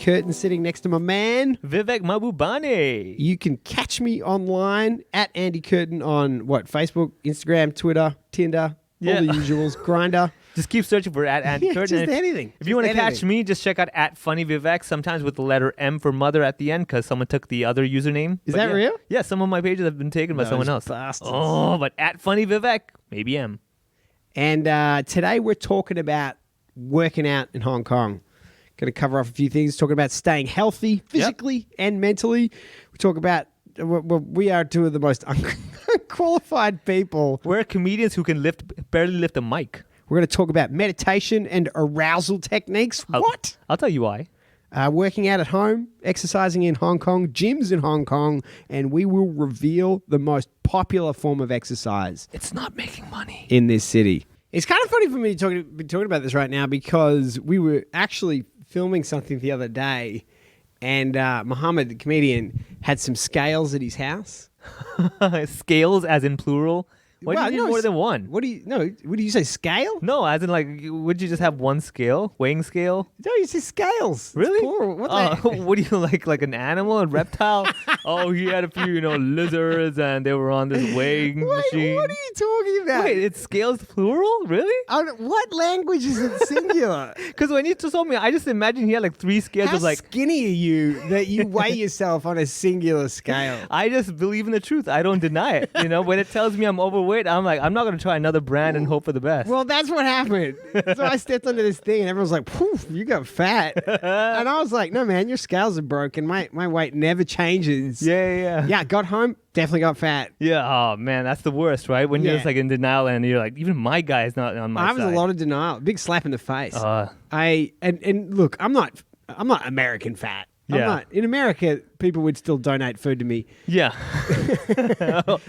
Curtin sitting next to my man. Vivek Mabubane. You can catch me online at Andy Curtin on Facebook, Instagram, Twitter, Tinder, all the usuals, Grindr. Just keep searching for at Andy Curtin. Just anything. If you want to catch me, just check out at Funny Vivek, sometimes with the letter M for mother at the end because someone took the other username. Is that real? Yeah, some of my pages have been taken by someone else. Bastards. Oh, but at Funny Vivek, maybe M. And today we're talking about working out in Hong Kong. Going to cover off a few things, talking about staying healthy physically and mentally. We talk about, we are two of the most unqualified people. We're comedians who can barely lift a mic. We're going to talk about meditation and arousal techniques. What? I'll tell you why. Working out at home, exercising in Hong Kong, gyms in Hong Kong, and we will reveal the most popular form of exercise. It's not making money. In this city. It's kind of funny for me to be talking about this right now because we were actually filming something the other day and Muhammad, the comedian, had some scales at his house. Scales as in plural? Why do you need more than one? What do you say, scale? No, as in would you just have one scale? Weighing scale? No, you say scales. Really? It's plural. What do you like an animal, a reptile? Oh, he had a few, lizards and they were on this weighing machine. What are you talking about? Wait, it's scales plural? Really? What language is it singular? Because when you told me, I just imagine he had 3 scales How of skinny are you that you weigh yourself on a singular scale? I just believe in the truth. I don't deny it. When it tells me I'm overweight, I'm like, I'm not going to try another brand and hope for the best. Well, that's what happened. So I stepped onto this thing and everyone's like, poof, you got fat. And I was like, no, man, your scales are broken. My weight never changes. Yeah. Yeah, got home, definitely got fat. Yeah, oh man, that's the worst, right? When you're just in denial and you're like, even my guy is not on my side. I was a lot of denial. Big slap in the face. And look, I'm not American fat. Yeah. In America, people would still donate food to me. Yeah.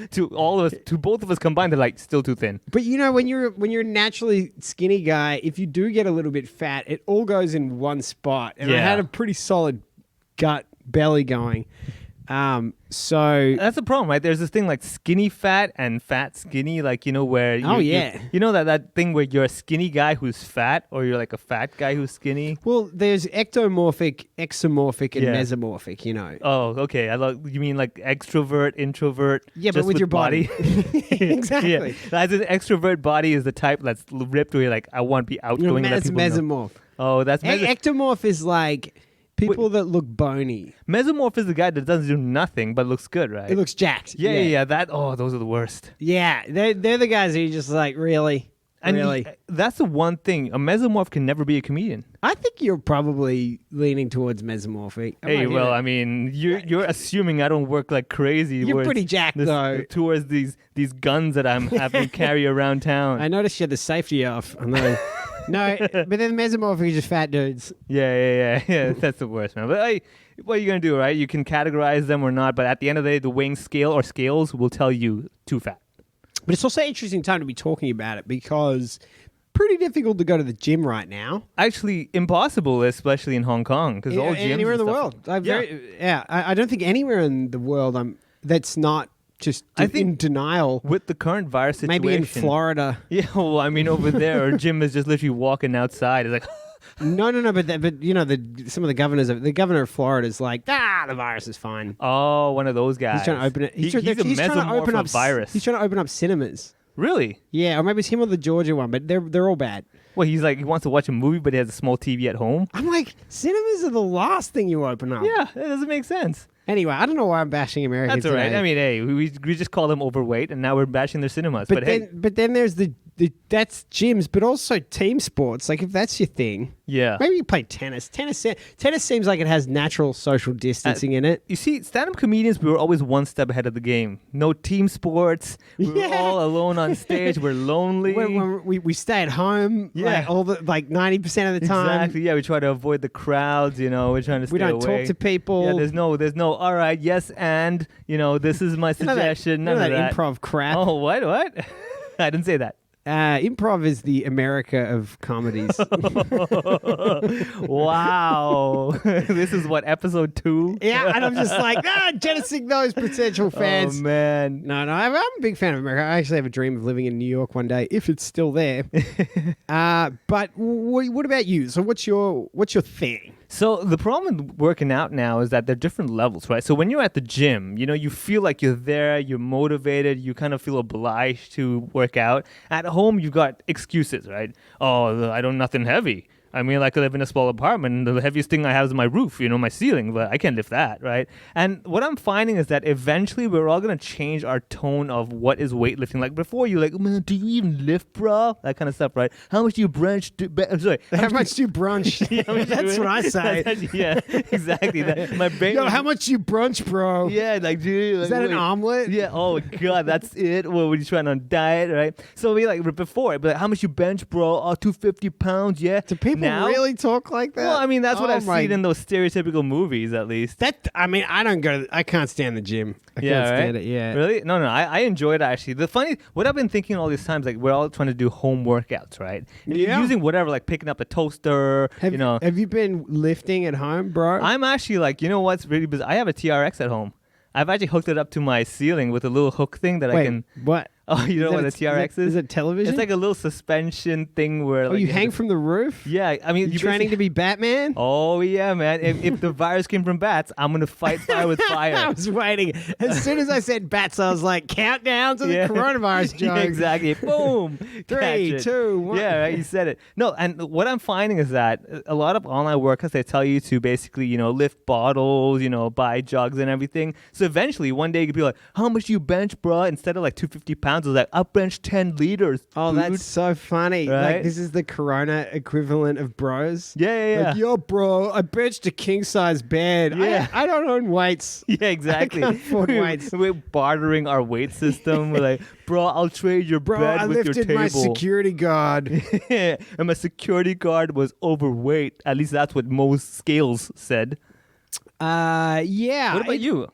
To both of us combined, they're still too thin. But when you're a naturally skinny guy, if you do get a little bit fat, it all goes in one spot. And I had a pretty solid gut belly going. So that's the problem, right? There's this thing like skinny fat and fat skinny, where that thing where you're a skinny guy who's fat, or you're like a fat guy who's skinny. Well, there's ectomorphic, exomorphic, and mesomorphic. Oh, okay. You mean like extrovert, introvert? Yeah, but with your body. Exactly. Yeah. As an extrovert body is the type that's ripped where you're like, I want to be outgoing. Mesomorph. Oh, that's ectomorph is like people that look bony. Mesomorph is the guy that doesn't do nothing but looks good, right? It looks jacked. Yeah. Those are the worst. Yeah, they're the guys who are just like, really? And really? That's the one thing. A mesomorph can never be a comedian. I think you're probably leaning towards mesomorphic. You're assuming I don't work like crazy. You're pretty jacked, though. Towards these guns that I'm having to carry around town. I noticed you had the safety off. No, but then mesomorphic is just fat dudes. Yeah. That's the worst, man. But what are you going to do, right? You can categorize them or not, but at the end of the day, the weighing scale or scales will tell you too fat. But it's also an interesting time to be talking about it because pretty difficult to go to the gym right now. Actually, impossible, especially in Hong Kong, because all gyms anywhere in the world. I don't think anywhere in the world that's not just in denial. With the current virus situation. Maybe in Florida. Yeah, well, over there, our gym is just literally walking outside. It's like... No, but some of the governors, the governor of Florida is like, the virus is fine. Oh, one of those guys. He's trying to open it. He's a mesomorph virus. He's trying to open up cinemas. Really? Yeah, or maybe it's him or the Georgia one, but they're all bad. Well, he's like, he wants to watch a movie, but he has a small TV at home. I'm like, cinemas are the last thing you open up. Yeah, that doesn't make sense. Anyway, I don't know why I'm bashing Americans. That's all right. Today. I mean, hey, we just call them overweight, and now we're bashing their cinemas. But then there's that's gyms, but also team sports. Like if that's your thing, maybe you play tennis. Tennis seems like it has natural social distancing in it. You see, stand-up comedians, we were always one step ahead of the game. No team sports. We were all alone on stage. We're lonely. We stay at home. Yeah, all the 90% of the time. Exactly. Yeah, we try to avoid the crowds. We're trying to stay away. We don't talk to people. Yeah, there's no. All right, yes, and this is my suggestion. None of that improv crap. Oh, what? I didn't say that. Improv is the America of comedies. Wow. This is what, episode 2? Yeah, and I'm just like, jettisoning those potential fans. Oh, man. No, I'm a big fan of America. I actually have a dream of living in New York one day, if it's still there. But what about you? So what's your thing? So the problem with working out now is that there are different levels, right? So when you're at the gym, you feel like you're there, you're motivated, you kind of feel obliged to work out. At home, you've got excuses, right? Oh, I don't nothing heavy. I mean, I could live in a small apartment. And the heaviest thing I have is my roof, my ceiling, but I can't lift that, right? And what I'm finding is that eventually we're all going to change our tone of what is weightlifting. Like before, you're like, man, do you even lift, bro? That kind of stuff, right? How much do you brunch? How much do you brunch? That's what I say. Yeah, exactly. My brain. Yo, how much do you brunch, bro? Yeah, like, dude. Is that an omelet? Yeah. Oh God, that's it. Well, when you're trying on diet, right? So we like before, but like, how much you bench, bro? Oh, 250 pounds. Yeah. Do people really talk like that? Well, I mean, that's what I've seen in those stereotypical movies, at least. I can't stand the gym. I can't stand it. Yeah. Really? No. I enjoy it actually. What I've been thinking all these times, like we're all trying to do home workouts, right? And you're using whatever, like picking up a toaster. Have you been lifting at home, bro? I'm actually like, what's really bizarre? I have a TRX at home. I've actually hooked it up to my ceiling with a little hook thing that I can. What? Oh, you know what a TRX is? Is it television? It's like a little suspension thing where. Oh, you hang from the roof? Yeah, I mean, you're training to be Batman? Oh yeah, man! If the virus came from bats, I'm gonna fight fire with fire. I was waiting. As soon as I said bats, I was like, countdown to the coronavirus joke. Yeah, exactly. Boom. 3, 2, 1. Yeah, right. You said it. No, and what I'm finding is that a lot of online workouts, they tell you to basically, lift bottles, buy jugs and everything. So eventually, one day you could be like, "How much do you bench, bro?" Instead of like 250 pounds, it's like, "I'll bench 10 liters." Oh, dude. that's so funny. Right? Like, this is the corona equivalent of bros. Yeah. Like, yo, bro, I benched a king size bed. Yeah. I don't own weights. Yeah, exactly. I can't afford weights. We're bartering our weight system. We're like, bro, I'll trade your bed I with your lifted table. my security guard. And my security guard was overweight. At least that's what most scales said. Yeah. What about you?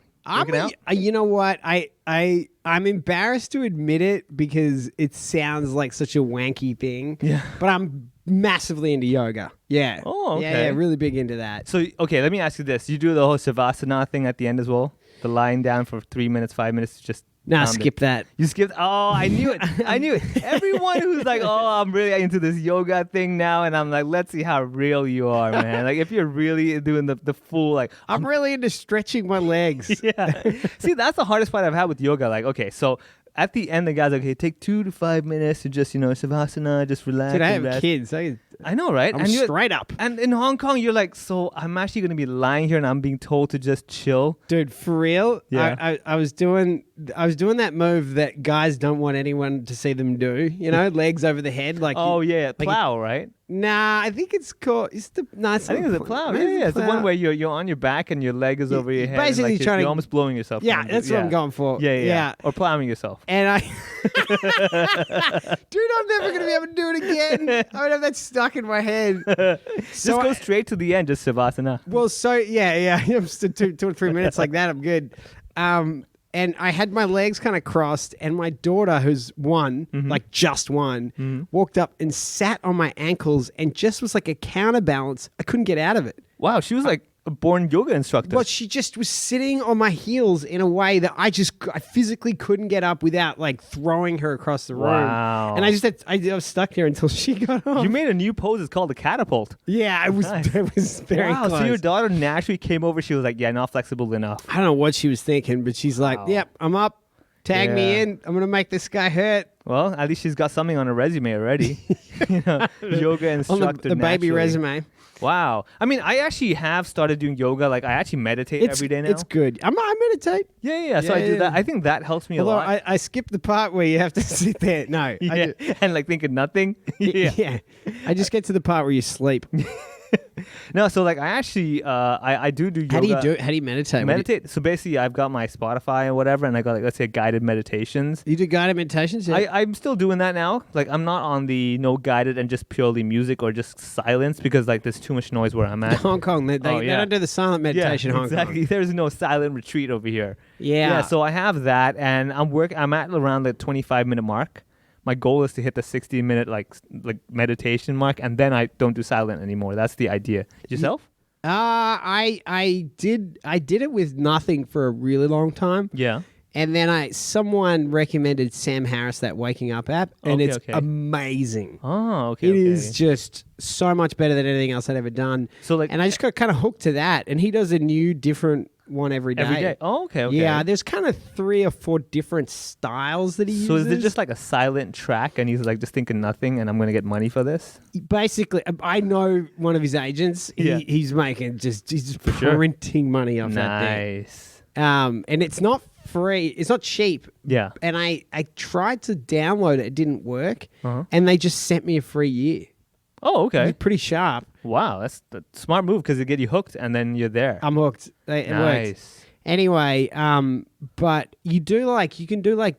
You know what? I'm embarrassed to admit it because it sounds like such a wanky thing. Yeah. But I'm massively into yoga. Yeah. Oh, okay. Yeah, really big into that. So, okay, let me ask you this. You do the whole Savasana thing at the end as well? The lying down for 3 minutes, 5 minutes, just... Nah, skip that. You skipped? Oh, I knew it. I knew it. Everyone who's like, oh, I'm really into this yoga thing now. And I'm like, let's see how real you are, man. Like, if you're really doing the full, like... I'm really into stretching my legs. Yeah. See, that's the hardest part I've had with yoga. Like, okay, so... At the end, the guy's like, okay, take 2 to 5 minutes to just, Savasana, just relax. Dude, I and have rest. kids. I know, right? I'm straight up. And in Hong Kong, you're like, so I'm actually going to be lying here and I'm being told to just chill. Dude, for real? Yeah. I was doing that move that guys don't want anyone to see them do, legs over the head. Like, oh, yeah, plow, right? Nah, I think it's called. I think it's a plow. Yeah, it's the one where you're on your back and your leg is over your head. Basically, and you're almost blowing yourself. Yeah, that's what I'm going for. Yeah. Or plowing yourself. And dude, I'm never gonna be able to do it again. I would have that stuck in my head. Just go straight to the end, just Savasana. Well, yeah. I'm just 2 or 3 minutes like that. I'm good. And I had my legs kind of crossed, and my daughter, who's one, like just one, walked up and sat on my ankles and just was like a counterbalance. I couldn't get out of it. Wow, she was like a born yoga instructor. But she just was sitting on my heels in a way that I physically couldn't get up without like throwing her across the room. Wow. And I was stuck there until she got off. You made a new pose. It's called the catapult. Yeah, it was. Nice. It was very close. So your daughter naturally came over. She was like, yeah, not flexible enough. I don't know what she was thinking, but she's like, yep, I'm up. Tag me in. I'm going to make this guy hurt. Well, at least she's got something on her resume already. Yoga instructor. On the baby resume. Wow. I mean, I actually have started doing yoga. Like, I actually meditate every day now. It's good. I meditate. Yeah. So I do that. I think that helps me a lot. I skipped the part where you have to sit there. No. Yeah. And like think of nothing. Yeah. I just get to the part where you sleep. No, so like I actually I do yoga. How do you meditate? Meditate. So basically, I've got my Spotify and whatever, and I got like, let's say, guided meditations. You do guided meditations? Yeah. I'm still doing that now. Like I'm not on the no guided and just purely music or just silence because like there's too much noise where I'm at. Hong Kong, they don't do the silent meditation. Yeah, Hong exactly. Kong. There's no silent retreat over here. Yeah. So I have that, and I'm at around the 25-minute mark. My goal is to hit the 60-minute like meditation mark, and then I don't do silent anymore. That's the idea. Yourself? I did it with nothing for a really long time. Yeah. And then someone recommended Sam Harris, that Waking Up app, and Okay, it's okay. amazing. Oh, okay. It okay. is just so much better than anything else I'd ever done. So like And I just got kind of hooked to that. And he does a new, different one every day. every day. Oh, okay. Okay. Yeah, there's kind of 3 or 4 different styles that he uses. So is it just like a silent track, and he's like just thinking nothing, and I'm gonna get money for this? basically? I know one of his agents. Yeah. He's making he's just sure. printing money off that thing. Nice. And it's not free. It's not cheap. Yeah. And I tried to download it. It didn't work. Uh-huh. And they just sent me a free year. Oh, okay. It's pretty sharp. Wow, that's a smart move because it get you hooked, and then you're there. I'm hooked. It works. Nice. Anyway, but you can do like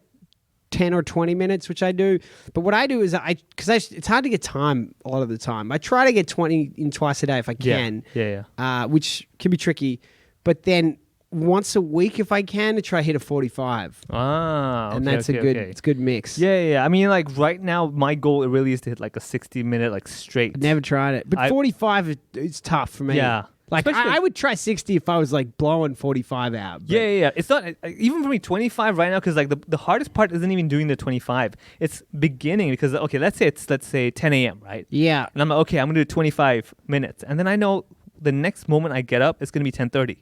10 or 20 minutes, which I do. But what I do is it's hard to get time a lot of the time. I try to get 20 in twice a day if I can, Yeah. which can be tricky. But then once a week if I can, to try hit a 45. Ah, okay, And that's okay, a good okay. it's a good mix. Yeah. I mean, like right now, my goal really is to hit like a 60-minute like straight. Never tried it. But 45 it's tough for me. Yeah. Like Especially- I would try 60 if I was like blowing 45 out. but- Yeah. It's not even for me 25 right now because like the hardest part isn't even doing the 25. It's beginning because okay, let's say 10 a.m. right, Yeah. and I'm like okay, I'm gonna do 25 minutes, and then I know the next moment I get up, it's gonna be 10:30.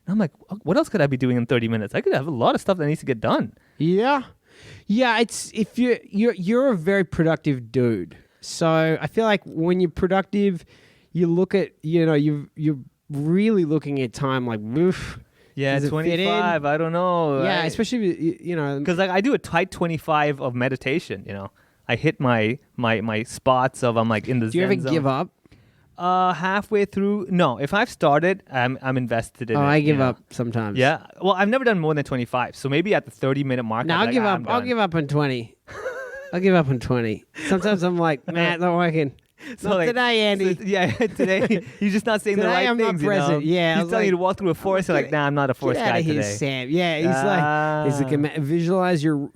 And I'm like, what else could I be doing in 30 minutes? I could have a lot of stuff that needs to get done. Yeah. Yeah, it's if you're a very productive dude. So I feel like when you're productive, you look at you're really looking at time like woof. Yeah, Does it fit in? 25. I don't know. Yeah, especially if because like I do a tight 25 of meditation. I hit my spots of I'm like in the. do you ever give up? Halfway through, no. If I've started, I'm invested in it. I give you know? up sometimes. Yeah. Well, I've never done more than 25. So maybe at the 30-minute mark. No, I'm I'll like, give I'm up. I'll done. give up on 20. I'll give up on 20. Sometimes I'm like, man, it's not working. So Not like- today, Andy. so- yeah, today he's just not saying the Today right I'm not things. present. Yeah, I he's was telling you like, to walk through a forest. You're like, nah, I'm not a forest Get out guy of here, today. Sam. Yeah, he's like, visualize you're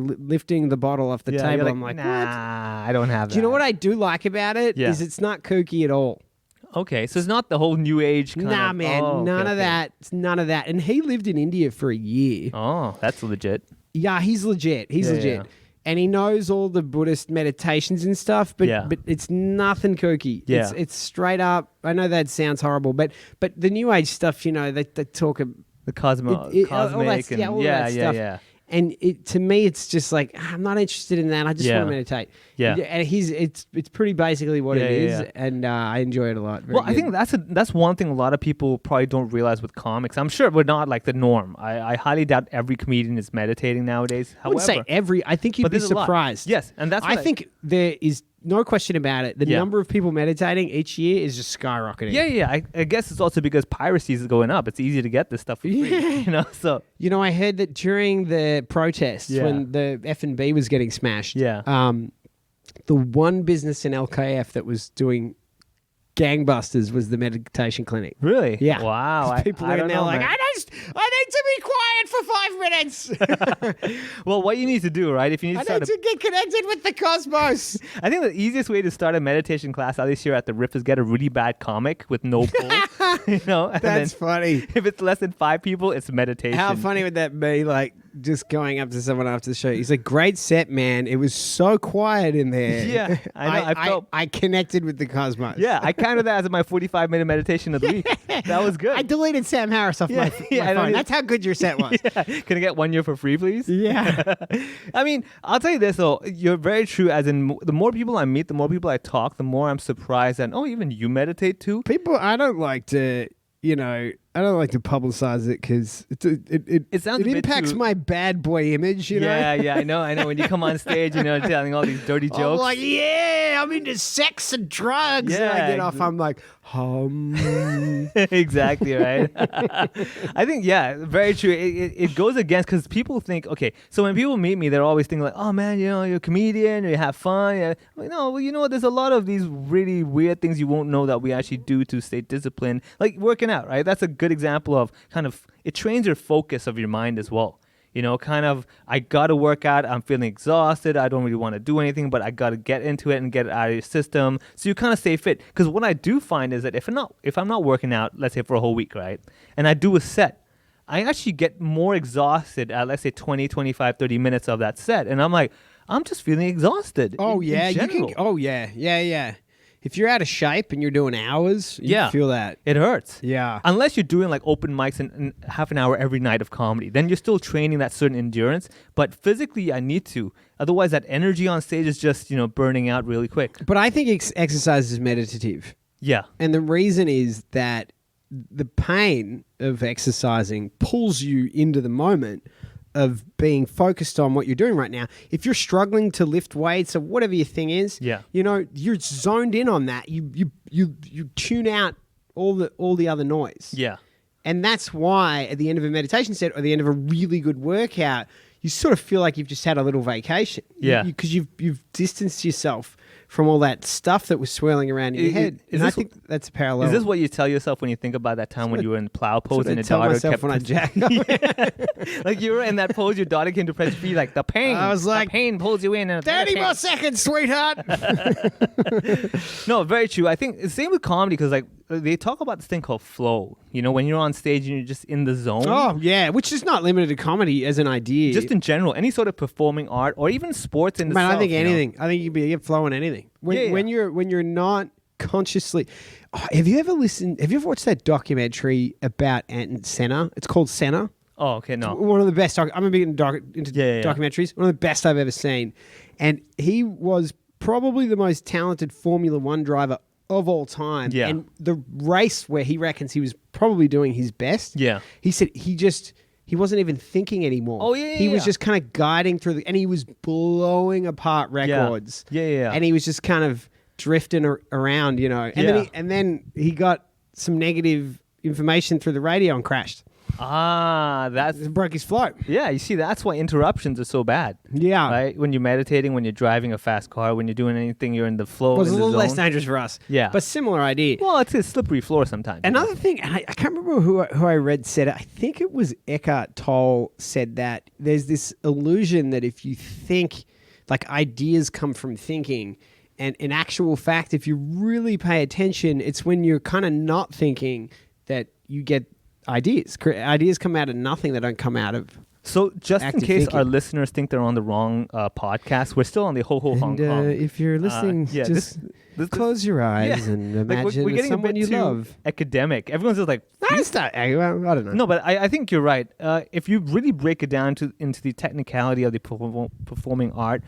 lifting the bottle off the Yeah, table. you're I'm like, what? nah, I don't have that. Do you know what I do like about it? Yeah. Is it's not kooky at all. Okay, so it's not the whole new age kind Nah, of. man, oh, none okay, of okay. that. It's none of that. And he lived in India for a year. Oh, that's legit. Yeah, he's legit. He's Yeah, legit. yeah. And he knows all the Buddhist meditations and stuff, but Yeah. but it's nothing kooky. Yeah. It's straight up. I know that sounds horrible, but the new age stuff, they talk The all cosmic that, and all yeah, that yeah, stuff. yeah. And to me, it's just like I'm not interested in that. I just Yeah. want to meditate. Yeah. And it's pretty basically what Yeah, it yeah, is, yeah. and I enjoy it a lot. Very Well, I good. think that's one thing a lot of people probably don't realize with comics. I'm sure we're not like the norm. I highly doubt every comedian is meditating nowadays. I wouldn't However, say every. I think you'd but be there's a lot. surprised. Yes, and that's I what think there is no question about it. The Yeah. number of people meditating each year is just skyrocketing. Yeah. I guess it's also because piracy is going up. It's easy to get this stuff for free. So I heard that during the protests Yeah. when the F&B was getting smashed, Yeah. the one business in LKF that was doing gangbusters was the meditation clinic. really, Yeah. wow. People I in don't there know, like, man. I need to be quiet for 5 minutes. Well, what you need to do, right? If you need I to start need to get connected with the cosmos. I think the easiest way to start a meditation class, at least here at the RIP, is get a really bad comic with no pull. And That's then funny. if it's less than 5 people, it's meditation. How funny would that be? Like just going up to someone after the show. He's like, "Great set, man. It was so quiet in there." Yeah, I know. I felt- I connected with the cosmos. Yeah, I counted that as my 45-minute meditation of the week. That was good. I deleted Sam Harris off Yeah, my yeah, I phone. don't need- That's how good your set was. Yeah. Can I get 1 year for free, please? Yeah. I mean, I'll tell you this though. You're very true. As in, the more people I meet, the more people I talk, the more I'm surprised. And even you meditate too. People, I don't like to, I don't like to publicize it because It sounds a bit impacts too- my bad boy image. Yeah, I know. When you come on stage, telling all these dirty I'm jokes. like, yeah, I'm into sex and drugs. And I Yeah, get off, I'm like, Exactly, right? I think, very true. It goes against, because people think, okay, so when people meet me, they're always thinking like, oh man, you're a comedian, you have fun. Yeah. Like, no, well, you know what? There's a lot of these really weird things you won't know that we actually do to stay disciplined. Like working out, right? That's a good example of it trains your focus of your mind as well. I got to work out. I'm feeling exhausted. I don't really want to do anything, but I got to get into it and get it out of your system. So you kind of stay fit. Because what I do find is that if I'm not working out, let's say for a whole week, right, and I do a set, I actually get more exhausted at, let's say, 20, 25, 30 minutes of that set. And I'm like, I'm just feeling exhausted. Oh, in yeah. You general. can. Oh, yeah. Yeah, yeah. If you're out of shape and you're doing hours, you Yeah. feel that. It hurts. Yeah. Unless you're doing like open mics and half an hour every night of comedy, then you're still training that certain endurance. But physically, I need to. Otherwise, that energy on stage is just, burning out really quick. But I think exercise is meditative. Yeah. And the reason is that the pain of exercising pulls you into the moment of being focused on what you're doing right now. If you're struggling to lift weights or whatever your thing is, Yeah. You're zoned in on that. You tune out all the other noise. Yeah. And that's why at the end of a meditation set or the end of a really good workout, you sort of feel like you've just had a little vacation. Yeah. Because you've distanced yourself from all that stuff that was swirling around in your head. Is And I this think that's a parallel. Is this what you tell yourself when you think about that time when you were in plow pose and your I tell daughter myself kept when I jack up? like you were in that pose, your daughter came to press your feet, like the pain. I was like, the pain pulls you in. And 30 more seconds, sweetheart. No, very true. I think it's same with comedy because like they talk about this thing called flow. When you're on stage and you're just in the zone. Oh, yeah, which is not limited to comedy as an idea. Just in general, any sort of performing art or even sports in Man, itself. I think anything. I think you can get flow in anything. When you're not consciously. Oh, have you ever watched that documentary about Ayrton Senna? It's called Senna. Oh, okay, no. One of the best. I'm a big into Yeah. documentaries. One of the best I've ever seen. And he was probably the most talented Formula One driver of all time. Yeah. And the race where he reckons he was probably doing his best. Yeah. He said he wasn't even thinking anymore. Oh, yeah, He was yeah. just kind of guiding through and he was blowing apart records. Yeah. And he was just kind of drifting around, And Yeah. then he got some negative information through the radio and crashed. That's It broke his flow. yeah. You see, that's why interruptions are so bad. Yeah. Right? When you're meditating, when you're driving a fast car, when you're doing anything, you're in the flow. Well, it's a in the little less zone. dangerous for us. Yeah. But similar idea. Well, it's a slippery floor sometimes. Another thing, and I can't remember who I read said it. I think it was Eckhart Tolle said that there's this illusion that if you think, like ideas come from thinking, and in actual fact, if you really pay attention, it's when you're kind of not thinking that you get ideas. Ideas come out of nothing. They don't come out of. So, just in active case thinking. our listeners think they're on the wrong podcast, we're still on the Ho Ho Hong And Kong. if you're listening, yeah, just this- close your eyes and Like, imagine we're getting a someone bit you too love. academic. Everyone's just like, I don't know. no, but I think you're right. If you really break it down into the technicality of the performing art,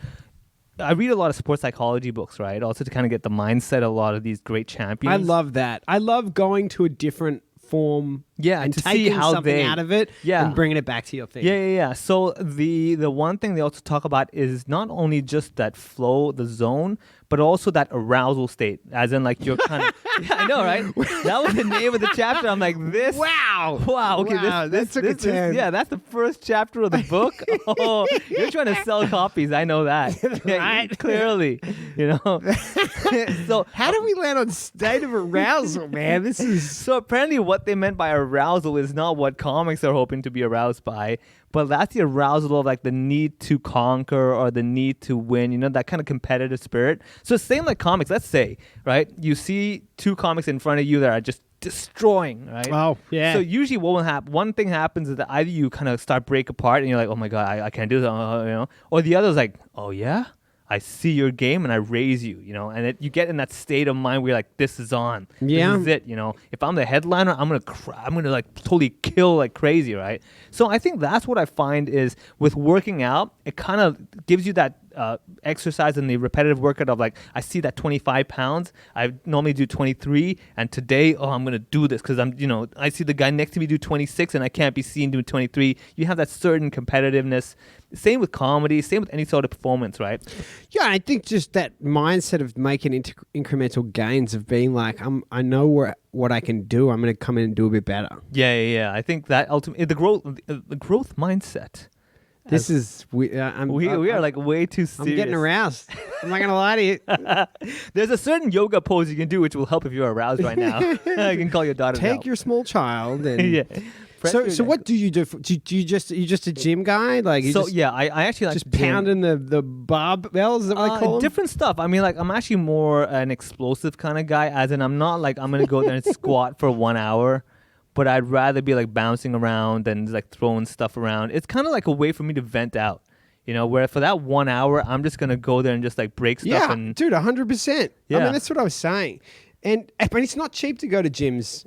I read a lot of sports psychology books, right? Also to kind of get the mindset of a lot of these great champions. I love that. I love going to a different form and to see taking how something they- out of it Yeah. and bringing it back to your thing. Yeah. So the one thing they also talk about is not only just that flow, the zone, but also that arousal state, as in like you're kind of. Yeah, I know, right? That was the name of the chapter. I'm like, this. Wow. Wow. Okay. Wow, that took a turn. Yeah, that's the first chapter of the book. Oh, you're trying to sell copies. I know that. Yeah, Right. clearly, So How do we land on state of arousal, man? This is So apparently what they meant by arousal is not what comics are hoping to be aroused by, but that's the arousal of like the need to conquer or the need to win, that kind of competitive spirit. So same like comics, let's say, right? You see two comics in front of you that are just destroying, right? Oh, yeah. So usually what will happen, one thing happens is that either you kind of start break apart and you're like, oh my God, I can't do this, or the other is like, oh yeah? I see your game and I raise you, and you get in that state of mind where you're like, this is on. Yeah. This is it, If I'm the headliner, I'm gonna like totally kill like crazy, right? So I think that's what I find is with working out, it kind of gives you that exercise and the repetitive workout of like, I see that 25 pounds, I normally do 23, and today, I'm gonna do this because I see the guy next to me do 26 and I can't be seen doing 23. You have that certain competitiveness. Same with comedy, same with any sort of performance, right? Yeah, I think just that mindset of making incremental gains of being like, I know what I can do. I'm going to come in and do a bit better. Yeah. I think that ultimately the growth mindset. This is We are like way too serious. I'm getting aroused. I'm not going to lie to you. There's a certain yoga pose you can do which will help if you're aroused right now. You can call your daughter. Take your small child and yeah. So what do you do? Do you just a gym guy? Like I actually like just gym. pounding the barbells. Is that what they call them? Different stuff. I mean, like I'm actually more an explosive kind of guy. As in, I'm not like I'm gonna go there and squat for 1 hour. but I'd rather be like bouncing around than like throwing stuff around. It's kind of like a way for me to vent out. Where for that 1 hour, I'm just going to go there and just like break stuff. Yeah, And dude, 100%. Yeah. I mean, that's what I was saying. But it's not cheap to go to gyms.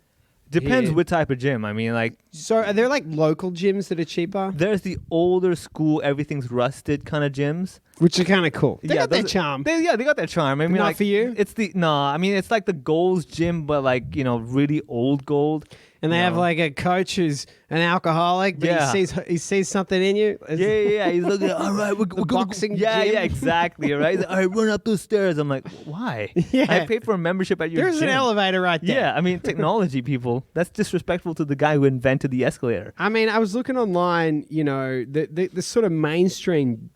depends here. what type of gym. I mean, like, So are there like local gyms that are cheaper? there's the older school, everything's rusted kind of gyms. Which are kind of cool. They got those that are- charm. They got that charm. I mean, not like, for you? It's I mean, it's like the Gold's gym, but like, really old gold. And they have like a coach who's an alcoholic, but Yeah. he sees something in you. Yeah. He's looking, all right, we're The gonna boxing go. Yeah, gym. yeah, exactly, right? He's like, all right, run up those stairs. I'm like, why? Yeah. I paid for a membership at your There's gym. an elevator right there. Yeah, I mean, technology, people. That's disrespectful to the guy who invented the escalator. I mean, I was looking online, the sort of mainstream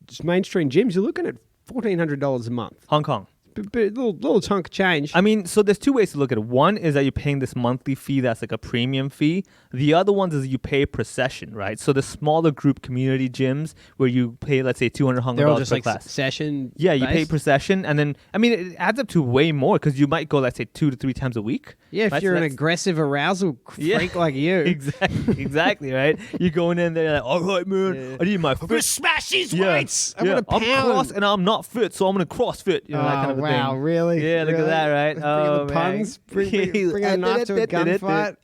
gyms, you're looking at $1,400 a month. Hong Kong. Little chunk of change. I mean, so there's two ways to look at it. One is that you're paying this monthly fee that's like a premium fee. The other one is you pay per session, right? So the smaller group community gyms where you pay, let's say, $200 They're all per just like class. session. Yeah, you pay based? per session, and then I mean it adds up to way more because you might go, let's say, 2 to 3 times a week. Yeah, if right? So you're an that's- aggressive arousal Yeah. freak like you. exactly, right? You're going in there like, all right, man, Yeah. I need my I'm gonna fit. smash these Yeah. weights. I'm Yeah. gonna pound. I'm cross and I'm not fit, so I'm gonna CrossFit. That kind of a wow, thing. really? Yeah, look at Really? that, right? Bring the Oh, man. puns. Bring a knife to a gunfight.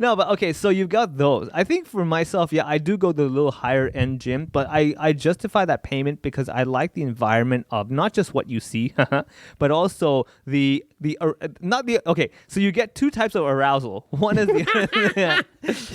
No, but okay, so you've got those. I think for myself, yeah, I do go to a little higher end gym, but I justify that payment because I like the environment of not just what you see, but also okay, so you get two types of arousal. One is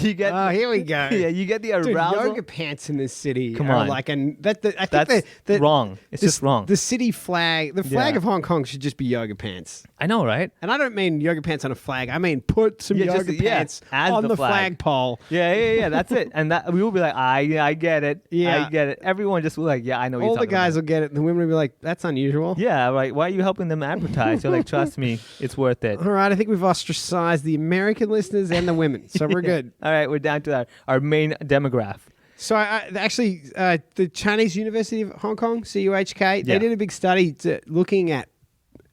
you get Oh, here we go. yeah, you get the Dude, arousal. yoga pants in this city Come are on. like, and I think That's the wrong. It's just wrong. The city flag, the flag Yeah. of Hong Kong should just be yoga pants. I know, right? And I don't mean yoga pants on a flag. I mean put some Yeah, yoga just- yeah, pants as on the the flag. flagpole. Yeah, that's it. And that we will be like, I get it. Yeah. I get it. Everyone just will like, yeah, I know what All you're the talking guys about. will get it, and the women will be like, "That's unusual." Yeah, right. Why are you helping them advertise? You're like, trust me, it's worth it. All right, I think we've ostracized the American listeners and the women, so we're good. All right, we're down to our main demographic. So the Chinese University of Hong Kong, CUHK, Yeah. they did a big study looking at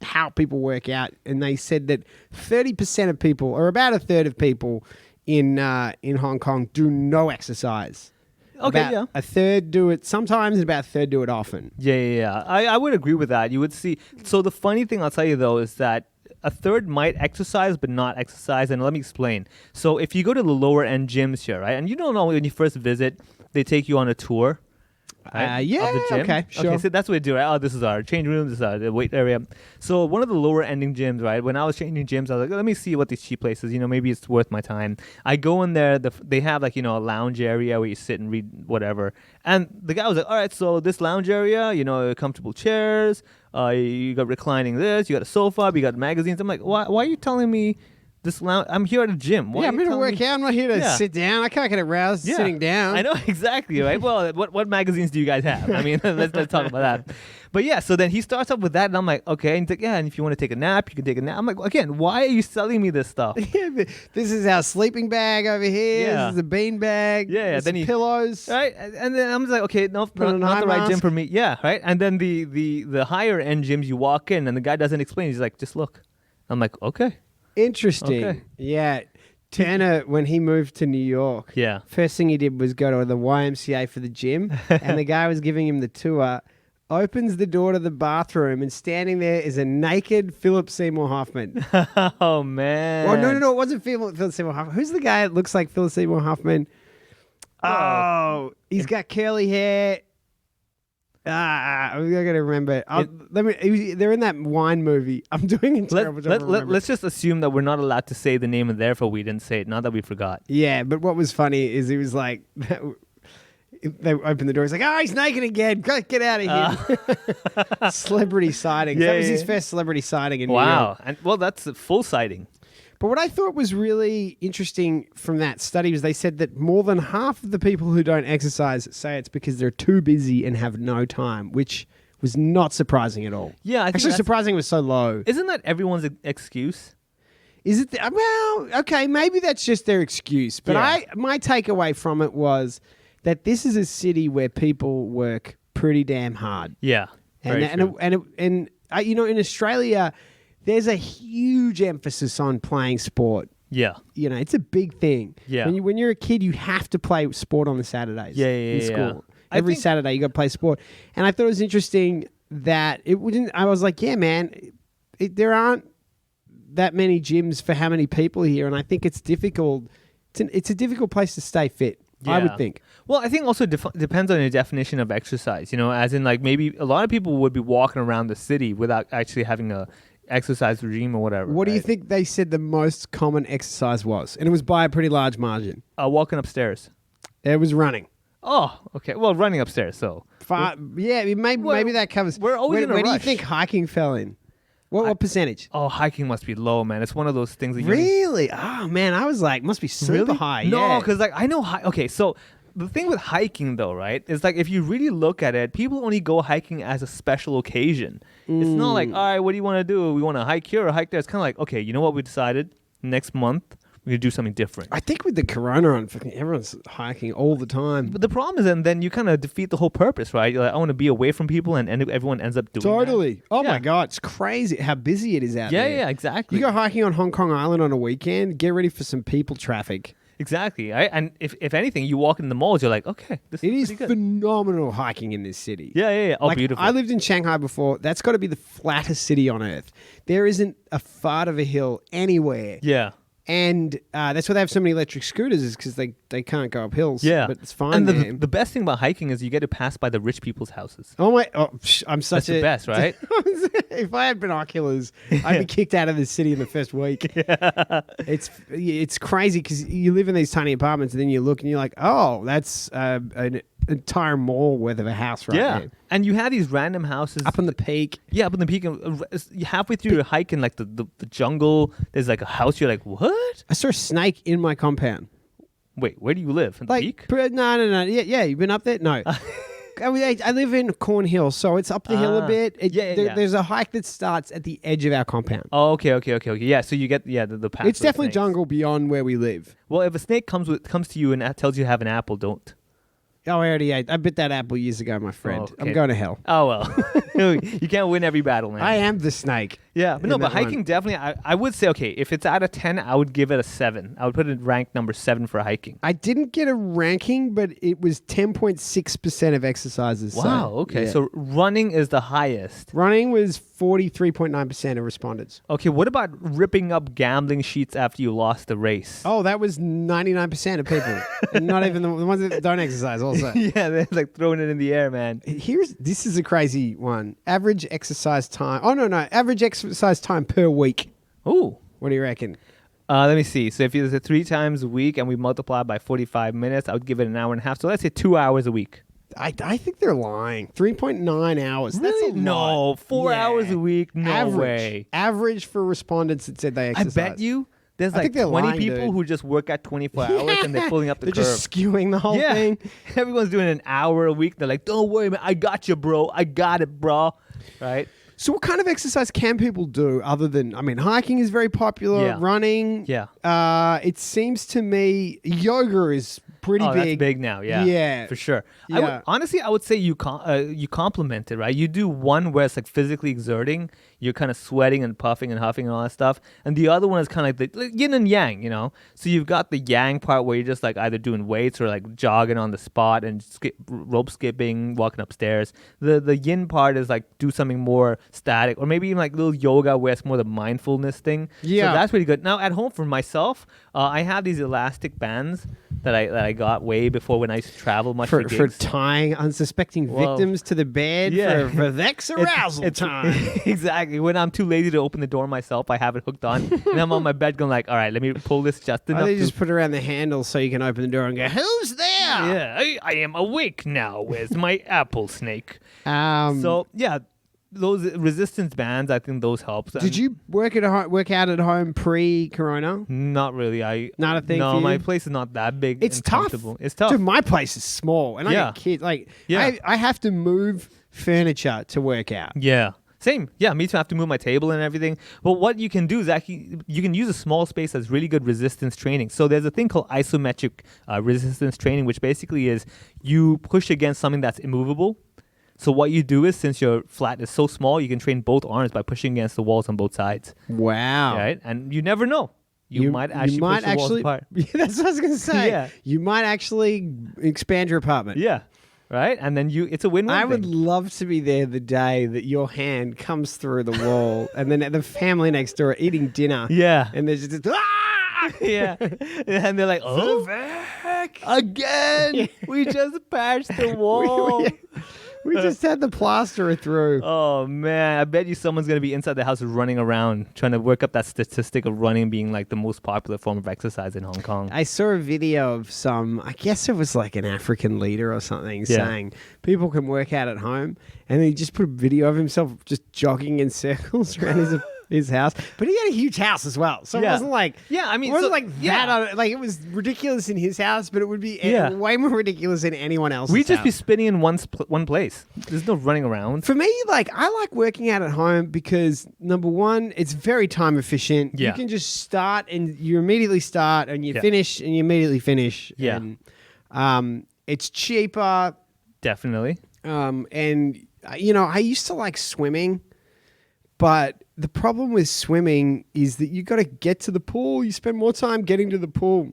how people work out, and they said that 30% of people, or about a third of people in Hong Kong, do no exercise. Okay, About yeah. a third do it sometimes, and about a third do it often. Yeah. I would agree with that. You would see. So the funny thing I'll tell you though is that a third might exercise but not exercise, and let me explain. So if you go to the lower end gyms here, right, and you don't know when you first visit, they take you on a tour. Right, Yeah, of the gym. okay, sure. Okay, so that's what we do, right? Oh, this is our change room, this is our the weight area. So one of the lower ending gyms, right? When I was changing gyms, I was like, let me see what these cheap places, maybe it's worth my time. I go in there, they have like, a lounge area where you sit and read whatever. And the guy was like, all right, so this lounge area, comfortable chairs, you got reclining this, you got a sofa, you got magazines. I'm like, why are you telling me this lounge? I'm here at a gym. Why Yeah, are I'm you here to telling work me- out. I'm not here to Yeah. sit down. I can't get aroused Yeah. sitting down. I know exactly, right? Well, what magazines do you guys have? I mean, let's talk about that. But yeah, so then he starts up with that, and I'm like, okay. And he's like, yeah, and if you want to take a nap, you can take a nap. I'm like, again, why are you selling me this stuff? Yeah, but this is our sleeping bag over here. Yeah. This is a bean bag. Yeah, There's then some he- pillows. Right? And then I'm just like, okay, no, Put on not an the eye right gym mask. for me. Yeah, right? And then the higher end gyms, you walk in, and the guy doesn't explain. He's like, just look. I'm like, okay. Interesting. Okay. Yeah. Turner, when he moved to New York, Yeah. first thing he did was go to the YMCA for the gym, and the guy was giving him the tour. Opens the door to the bathroom, and standing there is a naked Philip Seymour Hoffman. Oh, man. Well, no, it wasn't Philip Seymour Hoffman. Who's the guy that looks like Philip Seymour Hoffman? Oh, he's got curly hair. I'm gonna remember. They're in that wine movie. I'm doing a terrible job. of remembering. Let's just assume that we're not allowed to say the name, and therefore we didn't say it. Not that we forgot. Yeah, but what was funny is he was like, they opened the door. He's like, "Oh, he's naked again. Get out of here!" Celebrity sightings. Yeah, That was his yeah. first celebrity sighting in New York. Wow. And well, that's a full sighting. But what I thought was really interesting from that study was they said that more than half of the people who don't exercise say it's because they're too busy and have no time, which was not surprising at all. Yeah, I think Actually, that's- surprising it was so low. Isn't that everyone's excuse? Is it? Well, okay, maybe that's just their excuse. But Yeah. my takeaway from it was that this is a city where people work pretty damn hard, Yeah. Very true. in Australia, there's a huge emphasis on playing sport. Yeah. You know, it's a big thing. Yeah. When you're a kid, you have to play sport on the Saturdays. Yeah, in school. I Every think- Saturday, you got to play sport. And I thought it was interesting that it wouldn't. I was like, yeah, man, there aren't that many gyms for how many people here, and I think it's difficult. It's a difficult place to stay fit. I would Yeah. think. Well, I think also depends on your definition of exercise. You know, as in like maybe a lot of people would be walking around the city without actually having a exercise regime or whatever. What do you right? think they said the most common exercise was? And it was by a pretty large margin. Walking upstairs. It was running. Oh, okay. Well, running upstairs. So Maybe that covers. we're always where in a where do you rush. think hiking fell in? What percentage? hiking must be low, man. It's one of those things that you Really? Oh man, I was like, must be super Really? high. No, yeah. because like I know. Okay, so the thing with hiking, though, right, is like if you really look at it, people only go hiking as a special occasion. It's not like, all right, what do you want to do? We want to hike here or hike there. It's kind of like, okay, you know what? We decided next month we're gonna do something different. I think with the corona on, fucking everyone's hiking all the time. But the problem is, and then you kind of defeat the whole purpose, right? You're like, I want to be away from people, and everyone ends up doing that. Totally. Oh Yeah. my god, it's crazy how busy it is out Yeah, there. yeah, exactly. You go hiking on Hong Kong Island on a weekend. Get ready for some people traffic. Exactly. Right? And if anything, you walk in the malls, you're like, okay, this It is pretty good. phenomenal hiking in this city. Yeah, yeah, yeah. Oh, Like, beautiful. I lived in Shanghai before. That's got to be the flattest city on earth. There isn't a fart of a hill anywhere. Yeah. And that's why they have so many electric scooters, is because they can't go up hills. Yeah. But it's fine, And man. the best thing about hiking is you get to pass by the rich people's houses. Oh my! Oh, I'm such That's the best, right? If I had binoculars, I'd be kicked out of the city in the first week. It's crazy because you live in these tiny apartments, and then you look and you're like, oh, that's an entire mall worth of a house right Yeah. there. And you have these random houses. Up on the peak. Yeah, up on the peak. Halfway through your hike in like the jungle, there's like a house. You're like, what? I saw a snake in my compound. Wait, where do you live? In the Like, peak? no. Yeah. You've been up there? No. I live in Cornhill, so it's up the hill a Ah. bit. Yeah. There's a hike that starts at the edge of our compound. Oh, okay. Yeah, so you get the path. It's for the definitely snakes. jungle beyond where we live. Well, if a snake comes to you and tells you to have an apple, don't. Oh, I already ate. I bit that apple years ago, my friend. Oh, I'm okay. going to hell. Oh well, you can't win every battle, man. I am the snake. Yeah, but in no, but that one. hiking definitely. I would say okay. If it's out of 10, I would give it a 7. I would put it ranked number 7 for hiking. I didn't get a ranking, but it was 10.6% of exercises. so, Wow. Okay. yeah. So running is the highest. running was 43.9% of respondents. Okay. What about ripping up gambling sheets after you lost the race? Oh, that was 99% of people. And not even the ones that don't exercise also. yeah, they're like throwing it in the air, man. This is a crazy one. Average exercise time. Oh, no. Average exercise time per week. Ooh. What do you reckon? Let me see. So if it's 3 times a week and we multiply by 45 minutes, I would give it an hour and a half. So let's say 2 hours a week. I think they're lying. 3.9 hours. That's a Really? No, lot. 4 Yeah. hours a week. No Average. way. Average for respondents that said they I exercise. bet you there's I like think they're 20 lying, people dude. who just work at 24 hours and they're pulling up the They're curve. just skewing the whole yeah. thing. Everyone's doing an hour a week. They're like, don't worry, man. I got you, bro. I got it, bro. Right? So what kind of exercise can people do other than, hiking is very popular, Yeah. running. Yeah. It seems to me yoga is pretty Oh, big. that's big now. Yeah. Yeah. For sure. Yeah. Honestly, I would say you complement it, right? You do one where it's like physically exerting. You're kind of sweating and puffing and huffing and all that stuff. And the other one is kind of like the yin and yang, you know? So you've got the yang part where you're just like either doing weights or like jogging on the spot and rope skipping, walking upstairs. The yin part is like do something more static or maybe even like little yoga where it's more the mindfulness thing. Yeah. So that's really good. Now at home for myself, I have these elastic bands that I got way before when I used to travel much for for gigs. tying unsuspecting Well, victims to the bed yeah. for Vex arousal time. Exactly. When I'm too lazy to open the door myself, I have it hooked on, and I'm on my bed going like, "All right, let me pull this just enough." They to just put it around the handle so you can open the door and go, "Who's there?" yeah, I am awake now. Where's my apple snake? So, Yeah, those resistance bands, I think those help. did you work out at home pre-corona? Not really. Not a thing No, for my you? place is not that big. It's and tough. comfortable. It's tough. Dude, my place is small, and I Yeah. got kids. Like, Yeah. I have to move furniture to work out. Yeah. Same. Yeah, me too. I have to move my table and everything. But what you can do is actually, you can use a small space as really good resistance training. So there's a thing called isometric resistance training, which basically is you push against something that's immovable. So what you do is, since your flat is so small, you can train both arms by pushing against the walls on both sides. Wow. Right? And you never know. you might actually push the walls apart. Yeah, that's what I was going to say. Yeah. You might actually expand your apartment. Yeah, right. And then it's a win-win. I would thing. love to be there the day that your hand comes through the wall and then the family next door are eating dinner. Yeah, And there's just, ah! yeah, and they're like, oh, again, we just patched the wall. We just had the plasterer through. Oh man, I bet you someone's gonna be inside the house running around trying to work up that statistic of running being like the most popular form of exercise in Hong Kong. I saw a video of I guess it was like an African leader or something, saying people can work out at home, and then he just put a video of himself just jogging in circles around his house. But he had a huge house as well, so it wasn't like it wasn't like that. Like it was ridiculous in his house, but it would be way more ridiculous in anyone else's. We'd just house. be spinning in one place. There's no running around. For me, like I like working out at home because number one, it's very time efficient. Yeah. You can just start and you immediately start and you Yeah. finish and you immediately finish. Yeah. And, it's cheaper. Definitely. And I used to like swimming, but the problem with swimming is that you got to get to the pool. You spend more time getting to the pool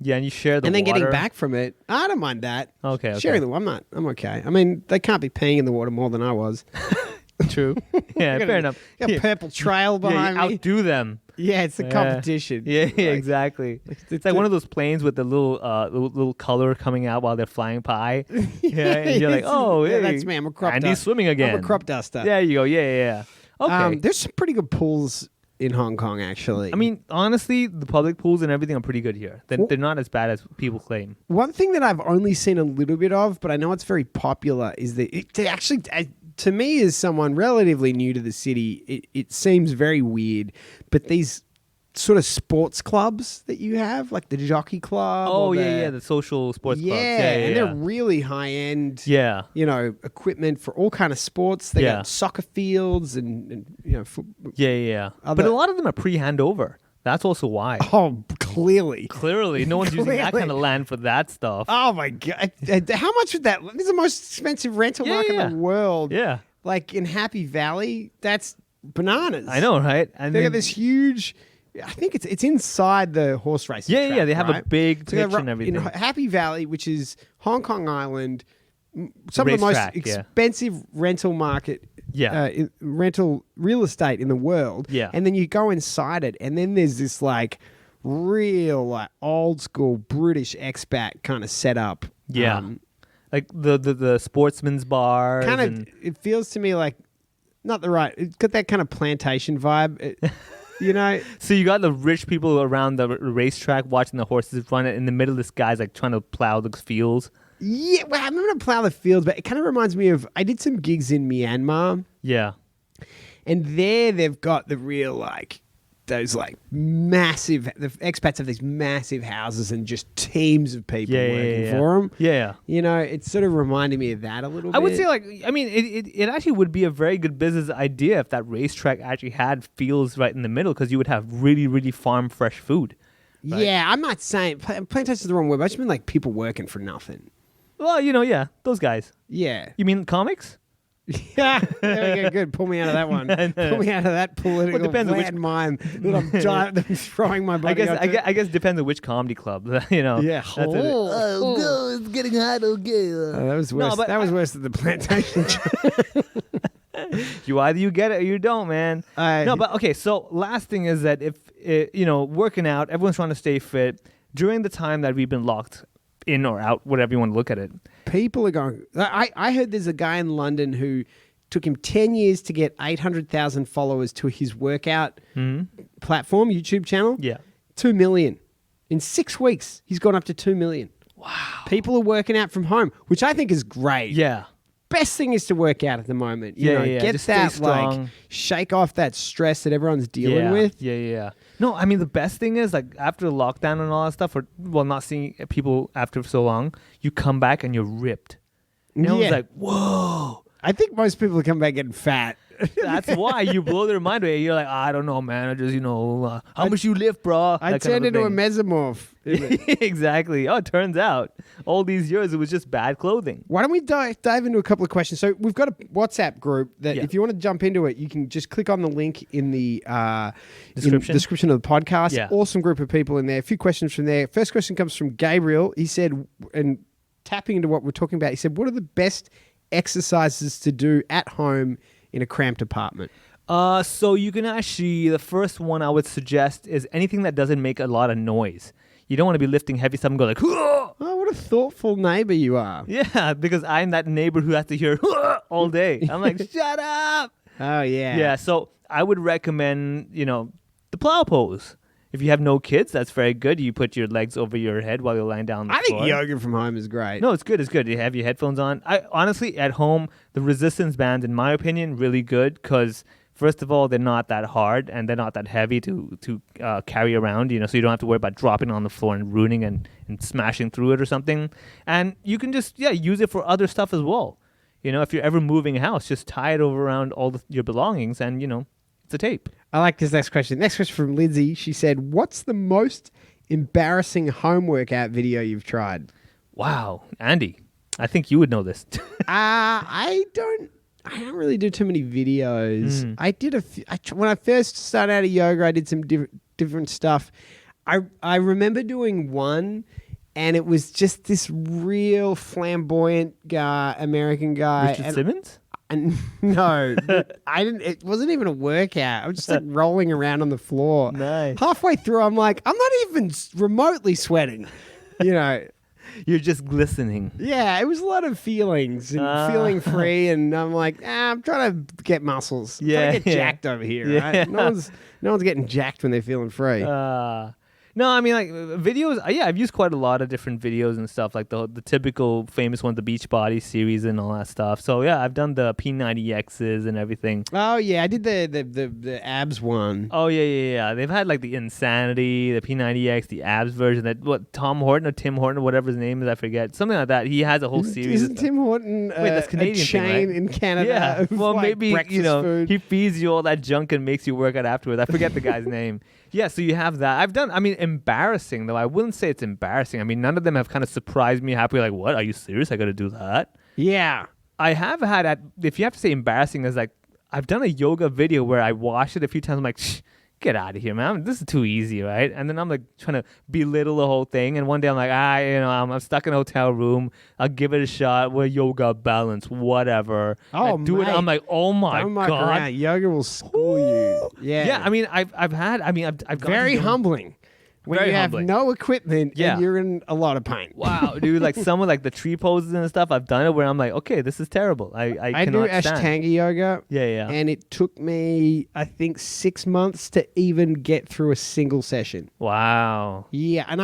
Yeah, and you share the and then water. getting back from it. I don't mind that. Okay. Sharing I'm okay. I mean, they can't be peeing in the water more than I was. True. Yeah, fair enough. Got a purple trail behind you me. outdo them. Yeah, it's the competition. Yeah, Like, exactly. It's like one of those planes with the little color coming out while they're flying by. Yeah, and you're like, oh, yeah, hey, that's me. I'm a crop Andy's duster. swimming again. I'm a crop duster. There you go. Yeah. Okay. There's some pretty good pools in Hong Kong, actually. I mean, honestly, the public pools and everything are pretty good here. They're not as bad as people claim. one thing that I've only seen a little bit of, but I know it's very popular, is that to me, as someone relatively new to the city, it seems very weird. But these sort of sports clubs that you have, like the Jockey Club. Oh, or the social sports clubs. Yeah, and they're really high end. Yeah. Equipment for all kind of sports. They Yeah. got soccer fields and Yeah. Other- But a lot of them are pre-handover. That's also why. Oh, clearly. Clearly, no one's using that Clearly. kind of land for that stuff. Oh my god! How much would that? This is the most expensive rental market in the world. Yeah. Like in Happy Valley, that's bananas. I know, right? And They then- got this huge. I think it's inside the horse racing. Yeah. track, They have right? a big So they're pitch and everything. in Happy Valley, which is Hong Kong Island, some of the most Racetrack, yeah. expensive rental market. Yeah. Rental real estate in the world. Yeah. And then you go inside it, and then there's this like real like old school British expat kind of setup. Yeah. Like the sportsman's bars. Kind of. and- It feels to me like not the right. It's got that kind of plantation vibe. So you got the rich people around the racetrack watching the horses run it. In the middle, this guy's like trying to plow the fields. Yeah, well, I'm not going to plow the fields, but it kind of reminds me of I did some gigs in Myanmar, Yeah. and there they've got the real like those like massive. The expats have these massive houses and just teams of people working for them. Yeah. It's sort of reminding me of that a little bit. I would say, it actually would be a very good business idea if that racetrack actually had fields right in the middle, because you would have really, really farm fresh food. Right? Yeah, I'm not saying plantation is the wrong word. But I just mean like people working for nothing. Well, those guys. Yeah. You mean comics? Yeah, there we go. Good. Pull me out of that one. Pull me out of that political depends on which- landmine that I'm throwing my body up to. I guess depends on which comedy club. Yeah. That's it. Oh, it's getting hot. Okay. that was worse. but that was worse than the plantation. You either you get it or you don't, man. No, but okay. So last thing is that if working out, everyone's trying to stay fit during the time that we've been locked in or out, whatever you want to look at it. People are going. I heard there's a guy in London who took him 10 years to get 800,000 followers to his workout platform, YouTube channel. Yeah. 2 million. In 6 weeks, he's gone up to 2 million. Wow. People are working out from home, which I think is great. Yeah. Best thing is to work out at the moment. Yeah. Get Just stay that, strong. shake off that stress that everyone's dealing with. Yeah. No, I mean, the best thing is, like, after lockdown and all that stuff, or, not seeing people after so long, you come back and you're ripped. And everyone's like, whoa. I think most people come back getting fat. That's why you blow their mind away. You're like, I don't know, man. I just, how much you lift, bro? I That kind of turned into a thing. mesomorph. Exactly. Oh, it turns out all these years it was just bad clothing. Why don't we dive into a couple of questions? So we've got a WhatsApp group that Yeah. if you want to jump into it, you can just click on the link in the Description? of the podcast. Yeah. Awesome group of people in there. A few questions from there. First question comes from Gabriel. He said, and tapping into what we're talking about, he said, what are the best exercises to do at home in a cramped apartment? So you can actually, the first one I would suggest is anything that doesn't make a lot of noise. You don't want to be lifting heavy stuff and go like, "Whoa!" Oh, what a thoughtful neighbor you are. Yeah, because I'm that neighbor who has to hear "Whoa!" all day. I'm like, shut up. Oh, yeah. Yeah, so I would recommend, the plow pose. If you have no kids, that's very good. You put your legs over your head while you're lying down on the I think floor. yoga from home is great. No, it's good. It's good. You have your headphones on. I honestly, at home, the resistance bands, in my opinion, really good because first of all, they're not that hard and they're not that heavy to carry around. So you don't have to worry about dropping on the floor and ruining and smashing through it or something. And you can just use it for other stuff as well. If you're ever moving a house, just tie it over around all your belongings, and it's a tape. I like this next question. Next question from Lindsay. She said, what's the most embarrassing home workout video you've tried? Wow, Andy, I think you would know this. I don't really do too many videos. I did when I first started out of yoga, I did some different stuff. I remember doing one, and it was just this real flamboyant guy, American guy. Richard Simmons? And no, I didn't. It wasn't even a workout. I was just like rolling around on the floor. Nice. Halfway through, I'm like, I'm not even remotely sweating. You're just glistening. Yeah, it was a lot of feelings and feeling free, and I'm like, I'm trying to get muscles. I'm trying to get jacked over here. Yeah. Right? No one's getting jacked when they're feeling free. No, I mean like videos. Yeah, I've used quite a lot of different videos and stuff, like the typical famous one, the Beachbody series and all that stuff. So yeah, I've done the P90Xs and everything. Oh yeah, I did the abs one. Oh yeah. They've had like the Insanity, the P90X, the abs version. That Tom Horton or Tim Horton or whatever his name is, I forget. Something like that. He has a whole series. Isn't Tim Horton that's Canadian a chain thing, right? in Canada? Yeah. of, Well, like, maybe breakfast food? he feeds you all that junk and makes you work out afterwards. I forget the guy's name. Yeah, so you have that. I've done. I mean, embarrassing though. I wouldn't say it's embarrassing. I mean, none of them have kind of surprised me. Happy, like, what? Are you serious? I got to do that. Yeah. I have had. If you have to say embarrassing, is like I've done a yoga video where I watched it a few times. I'm like, shh, get out of here, man. This is too easy, right? And then I'm like trying to belittle the whole thing. And one day I'm like, I'm stuck in a hotel room. I'll give it a shot. We're yoga balance, whatever. Oh, I do it. mate. I'm like, oh my Don't muck god. around. Yoga will school you. Yeah. Yeah, I mean, I've gone very to the- humbling. When Very you humbling. have no equipment Yeah. and you're in a lot of pain. Wow, dude! Like some of like the tree poses and stuff, I've done it where I'm like, okay, this is terrible. I I do cannot stand. Ashtanga yoga. Yeah. And it took me, I think, 6 months to even get through a single session. Wow. Yeah. And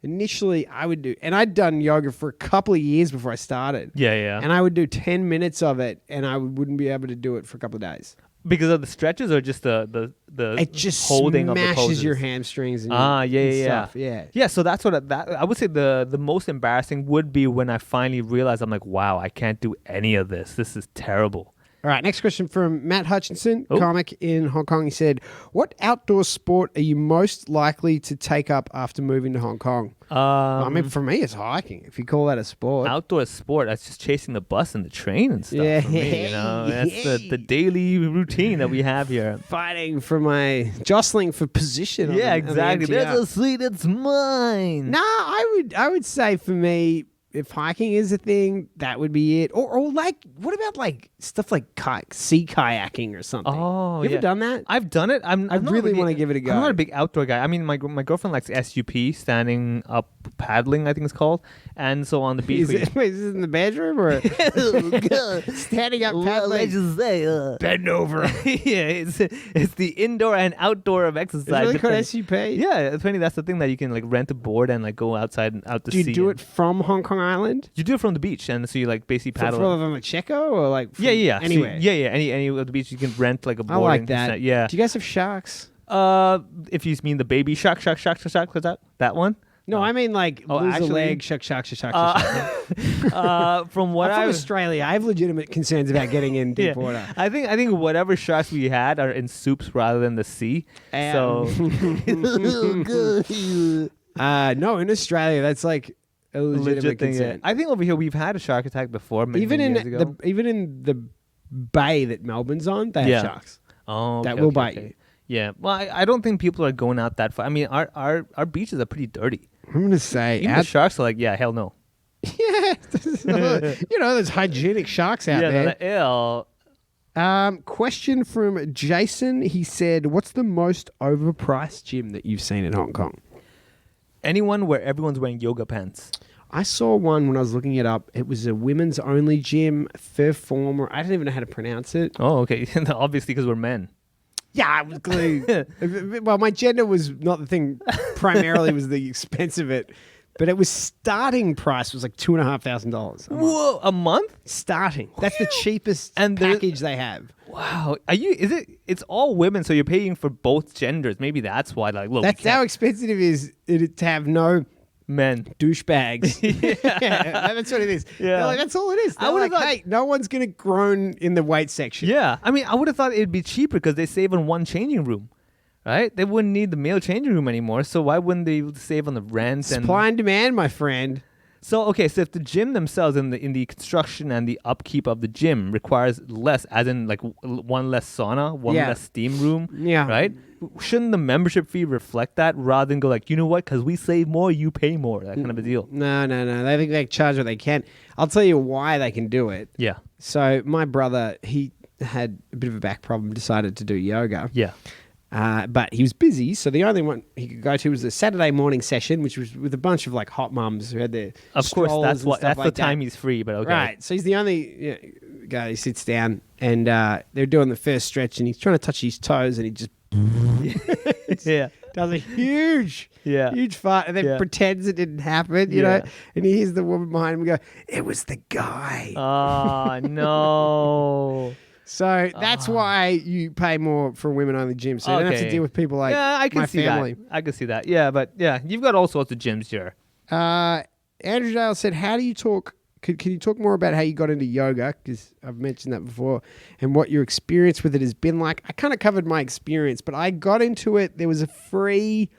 and I'd done yoga for a couple of years before I started. Yeah. And I would do 10 minutes of it and I wouldn't be able to do it for a couple of days. Because of the stretches or just the It just holding of the smashes poses? your hamstrings and, Yeah. and stuff. Yeah. Yeah, so that's what I would say the most embarrassing would be when I finally realized I'm like, wow, I can't do any of this. This is terrible. All right, next question from Matt Hutchinson, Oh. comic in Hong Kong. He said, what outdoor sport are you most likely to take up after moving to Hong Kong? I mean, for me, it's hiking, if you call that a sport. Outdoor sport, that's just chasing the bus and the train and stuff. Yeah. For me, that's the daily routine that we have here. Fighting for jostling for position. Yeah, on the exactly. MTR. There's a seat, it's mine. No, I would say for me, if hiking is a thing, that would be it. Or like, what about like stuff like sea kayaking or something? Oh, you yeah. ever done that? I've done it. I really want to give it a go. I'm not a big outdoor guy. I mean, my girlfriend likes SUP, standing up paddling, I think it's called. And so on the beach. Is this in the bedroom or standing up paddling? just say, Bend over. yeah, it's the indoor and outdoor of exercise. It's really called depending- SUP. Yeah, it's funny. That's the thing that you can like rent a board and like go outside and out to Do sea. you do and- it from Hong Kong Island? You do it from the beach, and so you like basically paddle. From like Checo or like from Yeah. So anywhere? any of the beach you can rent like a board. I like and that. set- Yeah. Do you guys have sharks? If you mean the baby shark, was that one? No, I mean like Oh, lose actually- a leg, shuck. From what I'm from I Australia. I have legitimate concerns about getting in deep yeah, water. I think whatever sharks we had are in soups rather than the sea. So No, in Australia, that's like a legitimate legit thing. Yeah. concern. I think over here we've had a shark attack before. Many, Even many in years ago. even in the bay that Melbourne's on, they have Yeah. sharks. Oh, That okay, will okay, bite okay. you. Yeah, well, I don't think people are going out that far. I mean, our beaches are pretty dirty. I'm gonna say, Even the sharks are like, yeah, hell no. yeah, there's hygienic sharks out Yeah, there. they're ill. Question from Jason. He said, "What's the most overpriced gym that you've seen in Hong Kong?" Anyone where everyone's wearing yoga pants. I saw one when I was looking it up. It was a women's only gym, Fairform, or I don't even know how to pronounce it. Oh, okay. Obviously, because we're men. Yeah, I was glued. Well, my gender was not the thing. Primarily was the expense of it, but it was starting price was like $2,500. Whoa, a month? Starting. That's the cheapest And there- package they have. Wow. It's all women, so you're paying for both genders. Maybe that's why. Like, look, That's how expensive it is to have no men. douchebags. Yeah, that's what it is. Yeah. They're like, that's all it is. I They're would've like, thought- hey, no one's going to groan in the weight section. Yeah. I mean, I would have thought it'd be cheaper because they save on one changing room, right? They wouldn't need the male changing room anymore. So why wouldn't they save on the rent? Supply and demand, my friend. So okay, so if the gym themselves in the construction and the upkeep of the gym requires less, as in like one less sauna, one Yeah. less steam room, Yeah. right? Shouldn't the membership fee reflect that rather than go like, you know what? Because we save more, you pay more, that kind of a deal. No. They think they charge what they can. I'll tell you why they can do it. Yeah, So my brother, he had a bit of a back problem, decided to do yoga. yeah, But he was busy, so the only one he could go to was a Saturday morning session, which was with a bunch of like hot mums who had their of course. strollers That's and what. stuff That's like the time that. he's free. But okay, Right. So he's the only guy who sits down, and they're doing the first stretch, and he's trying to touch his toes, and he just yeah, does a huge fart, and then Yeah. pretends it didn't happen, you Yeah. know. And he hears the woman behind him go, "It was the guy." Oh no. So that's why you pay more for a women-only gym, so you don't have to Okay. deal with people like Yeah, I can my see family. that. I can see that. Yeah, but yeah, you've got all sorts of gyms here. Andrew Dale said, "How do you talk? Can you talk more about how you got into yoga? Because I've mentioned that before, and what your experience with it has been like." I kind of covered my experience, but I got into it. There was a free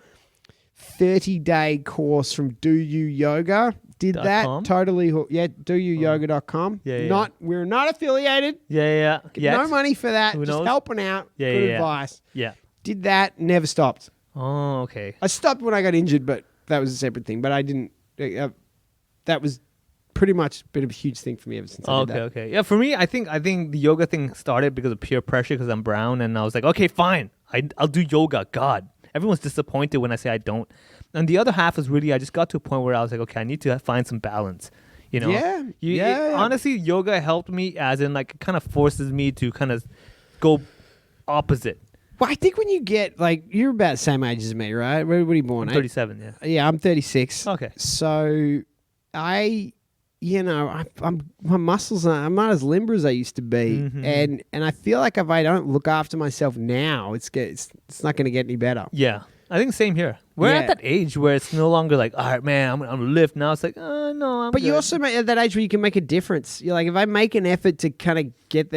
30-day course from Do You Yoga. Did that .com? totally? doyouyoga.com. Yeah. We're not affiliated. Yeah. No money for that. Who Just knows? helping out. Yeah, Good yeah. advice. Yeah. Did that. Never stopped. Oh, okay. I stopped when I got injured, but that was a separate thing. But I didn't. That was pretty much been a huge thing for me ever since I did that. Okay. Yeah, for me, I think the yoga thing started because of peer pressure because I'm brown, and I was like, okay, fine, I'll do yoga. God, everyone's disappointed when I say I don't. And the other half is really I just got to a point where I was like, okay, I need to find some balance. You know? Yeah. Honestly, yoga helped me, as in like it kind of forces me to kind of go opposite. Well, I think when you get like you're about the same age as me, right? Where were you born? I'm 37. Yeah. Yeah, I'm 36. Okay. So I'm my muscles I'm not as limber as I used to be, Mhm. and I feel like if I don't look after myself now, it's not going to get any better. Yeah. I think same here. We're Yeah. at that age where it's no longer like, all right, man, I'm gonna lift. Now it's like, no, I'm But you good. also at that age where you can make a difference. You're like, if I make an effort to kind of get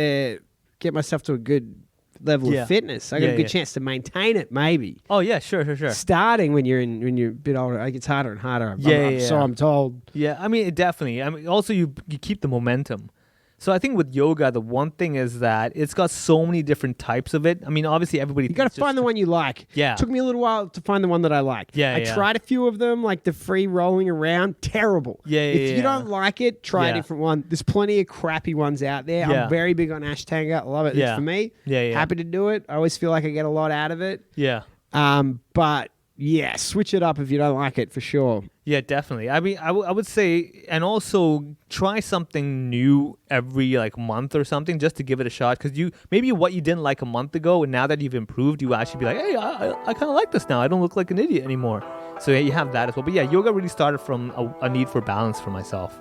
myself to a good level Yeah. of fitness, I got Yeah, a good yeah. chance to maintain it. Maybe Oh yeah, sure. starting when you're a bit older, it gets harder and harder. Yeah. So I'm told. Yeah, I mean, it definitely. I mean, also you keep the momentum. So I think with yoga, the one thing is that it's got so many different types of it. I mean, obviously everybody. You got to find the one you like. Yeah. It took me a little while to find the one that I like. Yeah, I yeah. tried a few of them, like the free rolling around. Terrible. Yeah, If yeah, you yeah. don't like it, try a Yeah. different one. There's plenty of crappy ones out there. Yeah. I'm very big on Ashtanga. I love it. Yeah. It's for me. Yeah. Happy to do it. I always feel like I get a lot out of it. Yeah. But yeah, switch it up if you don't like it for sure. Yeah, definitely. I mean, I would say, and also try something new every like month or something just to give it a shot. Because maybe what you didn't like a month ago, and now that you've improved, you actually be like, hey, I kind of like this now. I don't look like an idiot anymore. So yeah, you have that as well. But yeah, yoga really started from a need for balance for myself.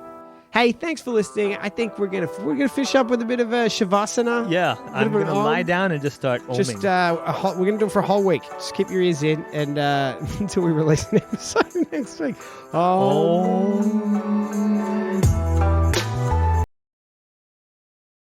Hey, thanks for listening. I think we're gonna finish up with a bit of a shavasana. Yeah, I'm bit of going an to lie om. down and just start oming. Just we're gonna do it for a whole week. Just keep your ears in, and until we release an episode next week. Om.